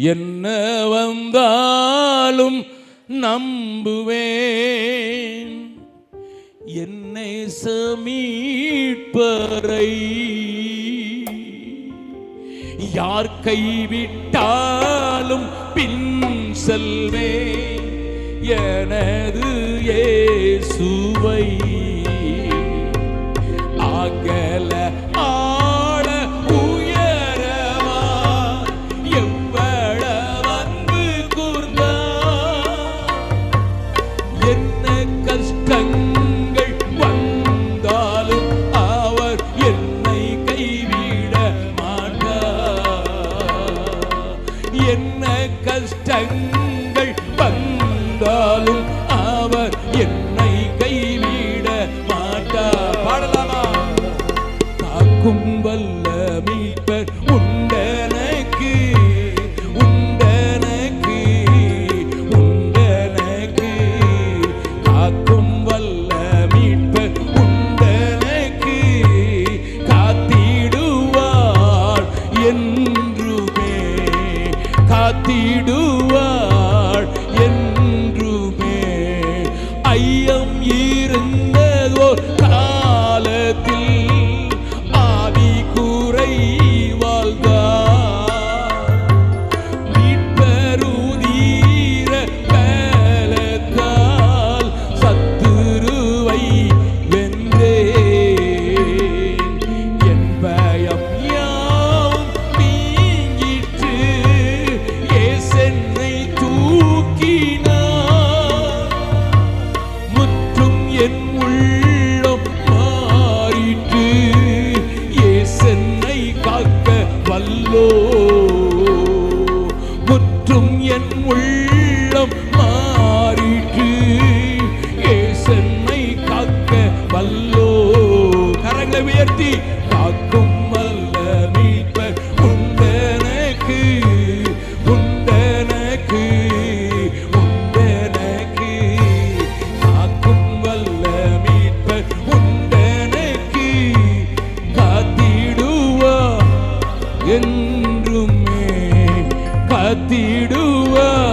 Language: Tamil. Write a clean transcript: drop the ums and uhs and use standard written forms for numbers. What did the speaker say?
என்ன வந்தாலும் நம்புவேன் என்னை மீட்பரை. யார் கைவிட்டாலும் பின் செல்வேன் எனது இயேசுவை. அகல ஆழ உயரமா எவ்வளவு அன்பு கூர்ந்தார். என்ன கஷ்டங்கள் வந்தாலும் அவர் என்னை கைவிட மாட்டார். என்ன கஷ்டங்கள் வந்தாலும் அவர் என்னை கைவிட மாட்டார். பாடலாமா? காக்கும் வல்ல மீட்பர் உண்டனக்கு, உண்டனக்கு, உண்டனக்கு. காக்கும் வல்ல மீட்பர் உண்டனக்கு, காத்திடுவார் என்றுமே, காத்திடுவார் என்றுமே. ஐயம் இருந்ததோ காலத்தில் ஆவி குறை வாழ்ந்தார். மீட்பருதீர பலத்தால் சத்துருவை வென்றேன். என் பயம் யாவும் நீங்கிற்று, இயேசென்னை தூக்கினார். முற்றும் என் உள்ளம் மாறிற்று, இயேசென்னை காக்க வல்லோ. முற்றும் என் உள்ளம் மாறிற்று, இயேசென்னை காக்க வல்லோ. கரங்களை உயர்த்தி காக்கும் வல்ல மீட்பர் உண்டனக்கு, உண்டனக்கு, உண்டனக்கு. காக்கும் வல்ல மீட்பர் உண்டனக்கு, காத்திடுவார் என்றுமே, காத்திடுவார்